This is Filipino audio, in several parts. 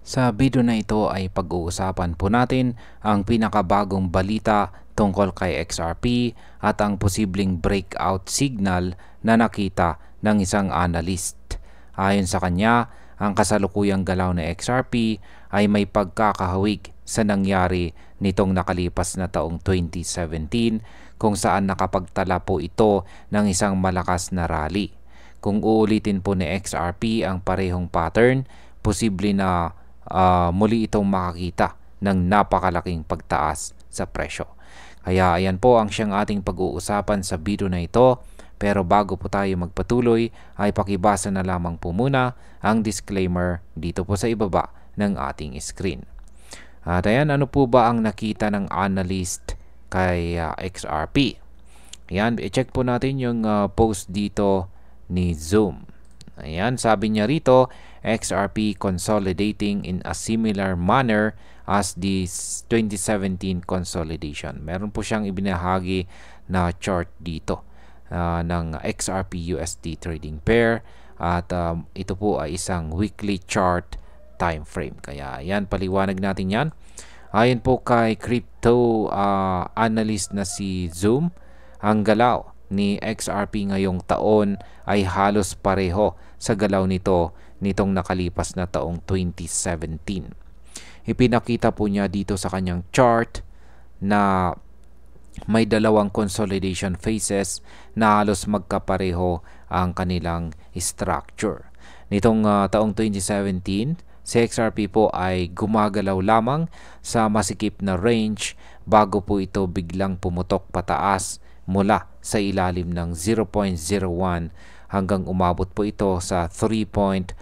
Sa video na ito ay pag-uusapan po natin ang pinakabagong balita tungkol kay XRP at ang posibleng breakout signal na nakita ng isang analyst. Ayon sa kanya, ang kasalukuyang galaw na XRP ay may pagkakahawig sa nangyari nitong nakalipas na taong 2017 kung saan nakapagtala po ito ng isang malakas na rally. Kung uulitin po ni XRP ang parehong pattern, posible na muli itong makakita ng napakalaking pagtaas sa presyo. Kaya ayan po ang siyang ating pag-uusapan sa video na ito. Pero bago po tayo magpatuloy ay pakibasa na lamang po muna ang disclaimer dito po sa ibaba ng ating screen. At ayan, ano po ba ang nakita ng analyst kay XRP? Ayan, i-check po natin yung post dito ni Zoom. Ayan, sabi niya rito, XRP consolidating in a similar manner as the 2017 consolidation. Meron po siyang ibinahagi na chart dito ng XRP USD trading pair at ito po ay isang weekly chart time frame. Kaya yan, paliwanag natin yan. Ayon po kay crypto analyst na si Zoom, ang galaw ni XRP ngayong taon ay halos pareho sa galaw nitong nakalipas na taong 2017. Ipinakita po niya dito sa kanyang chart na may dalawang consolidation phases na halos magkapareho ang kanilang structure. Nitong taong 2017, si XRP po ay gumagalaw lamang sa masikip na range bago po ito biglang pumutok pataas mula sa ilalim ng 0.01 hanggang umabot po ito sa $3.36.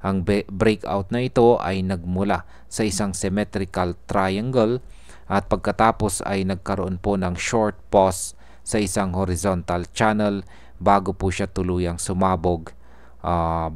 Ang breakout na ito ay nagmula sa isang symmetrical triangle at pagkatapos ay nagkaroon po ng short pause sa isang horizontal channel bago po siya tuluyang sumabog ang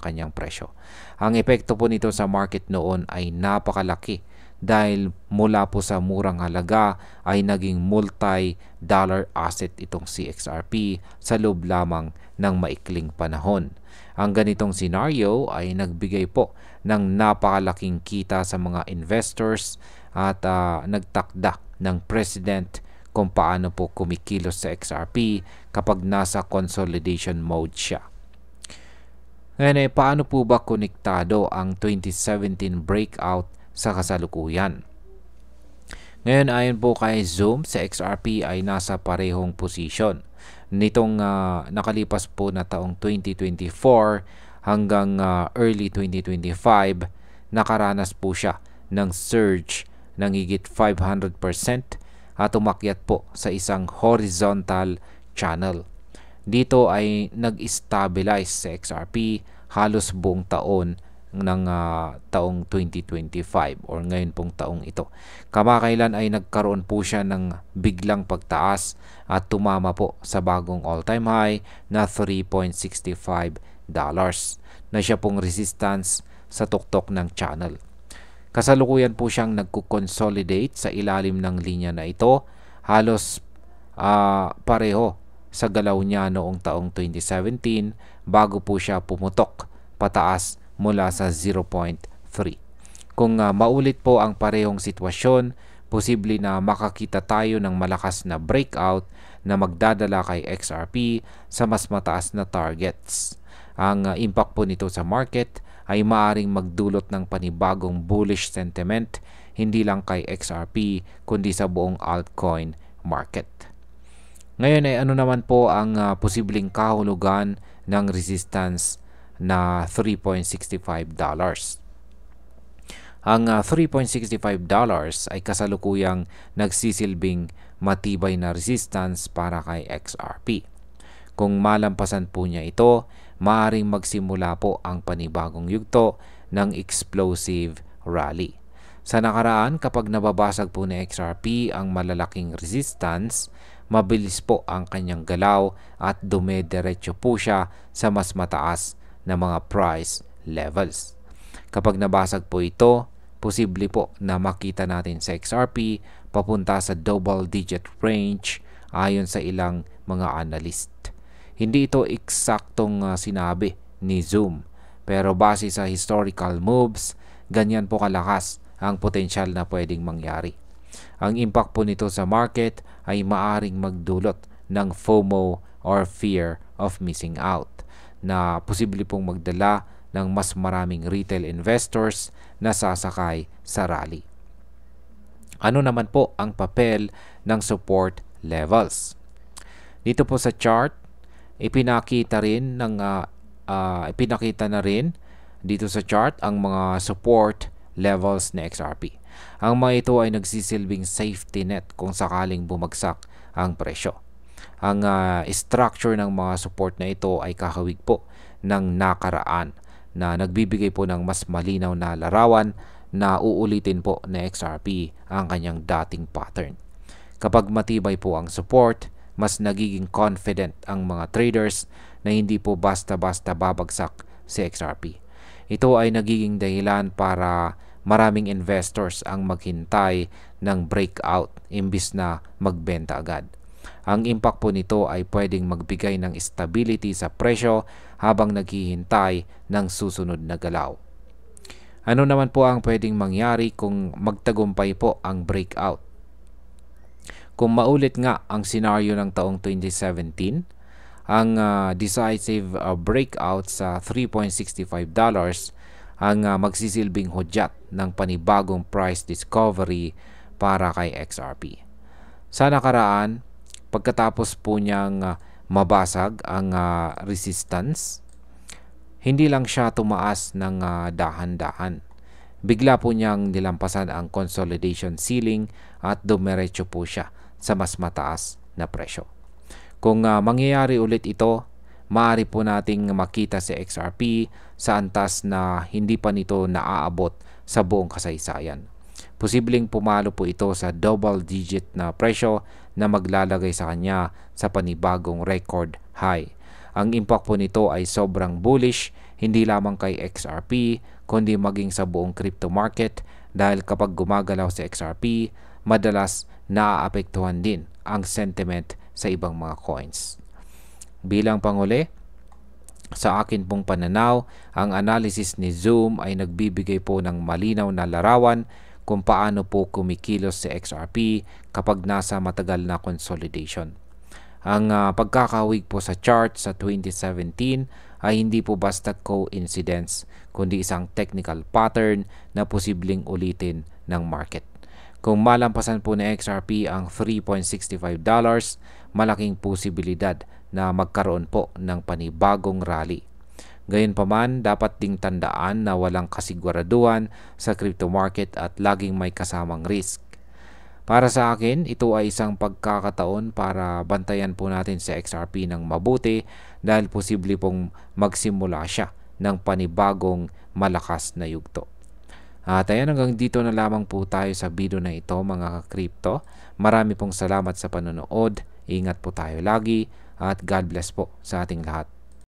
kanyang presyo. Ang epekto po nito sa market noon ay napakalaki dahil mula po sa murang halaga ay naging multi-dollar asset itong si XRP sa loob lamang ng maikling panahon. Ang ganitong scenario ay nagbigay po ng napakalaking kita sa mga investors at nagtakda ng president kung paano po kumikilos sa XRP kapag nasa consolidation mode siya. Ngayon paano po ba konektado ang 2017 breakout sa kasalukuyan? Ngayon ayon po kay Zoom, sa XRP ay nasa parehong posisyon. Nitong nakalipas po na taong 2024 hanggang early 2025, nakaranas po siya ng surge ng higit 500% at umakyat po sa isang horizontal channel. Dito ay nag-stabilize sa XRP halos buong taon ng taong 2025 or ngayon pong taong ito. Kamakailan ay nagkaroon po siya ng biglang pagtaas at tumama po sa bagong all-time high na $3.65 na siya pong resistance sa tuktok ng channel. Kasalukuyan po siyang nagko-consolidate sa ilalim ng linya na ito, halos pareho sa galaw niya noong taong 2017 bago po siya pumutok pataas mula sa 0.3. Kung maulit po ang parehong sitwasyon, posible na makakita tayo ng malakas na breakout na magdadala kay XRP sa mas mataas na targets. Ang impact po nito sa market ay maaring magdulot ng panibagong bullish sentiment hindi lang kay XRP kundi sa buong altcoin market. Ngayon ay ano naman po ang posibleng kahulugan ng resistance na $3.65. Ang $3.65 ay kasalukuyang nagsisilbing matibay na resistance para kay XRP. Kung malampasan po niya ito, maaaring magsimula po ang panibagong yugto ng explosive rally. Sa nakaraan, kapag nababasag po ni XRP ang malalaking resistance, mabilis po ang kanyang galaw at dumediretso po siya sa mas mataas na mga price levels. Kapag nabasag po ito, posible po na makita natin sa XRP papunta sa double digit range ayon sa ilang mga analyst. Hindi ito eksaktong sinabi ni Zoom. Pero base sa historical moves, ganyan po kalakas ang potensyal na pwedeng mangyari. Ang impact po nito sa market ay maaring magdulot ng FOMO or fear of missing out na posible pong magdala ng mas maraming retail investors na sasakay sa rally. Ano naman po ang papel ng support levels? Dito po sa chart, ipinakita na rin dito sa chart ang mga support levels na XRP. Ang mga ito ay nagsisilbing safety net kung sakaling bumagsak ang presyo. Ang structure ng mga support na ito ay kahawig po ng nakaraan na nagbibigay po ng mas malinaw na larawan na uulitin po na XRP ang kanyang dating pattern. Kapag matibay po ang support, mas nagiging confident ang mga traders na hindi po basta-basta babagsak si XRP. Ito ay nagiging dahilan para maraming investors ang maghintay ng breakout imbis na magbenta agad. Ang impact po nito ay pwedeng magbigay ng stability sa presyo habang naghihintay ng susunod na galaw. Ano naman po ang pwedeng mangyari kung magtagumpay po ang breakout? Kung maulit nga ang senaryo ng taong 2017, ang decisive breakout sa $3.65 ang magsisilbing hudyat ng panibagong price discovery para kay XRP. Sa nakaraan, pagkatapos po niyang mabasag ang resistance, hindi lang siya tumaas ng dahan-dahan. Bigla po niyang nilampasan ang consolidation ceiling at dumiretso po siya sa mas mataas na presyo. Kung mangyayari ulit ito, maaari po nating makita si XRP sa antas na hindi pa nito naaabot sa buong kasaysayan. Posibleng pumalo po ito sa double-digit na presyo na maglalagay sa kanya sa panibagong record high. Ang impact po nito ay sobrang bullish, hindi lamang kay XRP, kundi maging sa buong crypto market dahil kapag gumagalaw si XRP, madalas naaapektuhan din ang sentiment sa ibang mga coins. Bilang panghuli, sa akin pong pananaw, ang analysis ni Zoom ay nagbibigay po ng malinaw na larawan kung paano po kumikilos si XRP kapag nasa matagal na consolidation. Ang pagkakahawig po sa chart sa 2017 ay hindi po basta coincidence, kundi isang technical pattern na posibleng ulitin ng market. Kung malampasan po ni XRP ang $3.65, malaking posibilidad na magkaroon po ng panibagong rally. Gayunpaman, dapat ding tandaan na walang kasiguraduhan sa crypto market at laging may kasamang risk. Para sa akin, ito ay isang pagkakataon para bantayan po natin sa XRP ng mabuti dahil posible pong magsimula siya ng panibagong malakas na yugto. At ayan, hanggang dito na lamang po tayo sa video na ito mga ka-crypto. Marami pong salamat sa panonood. Ingat po tayo lagi at God bless po sa ating lahat.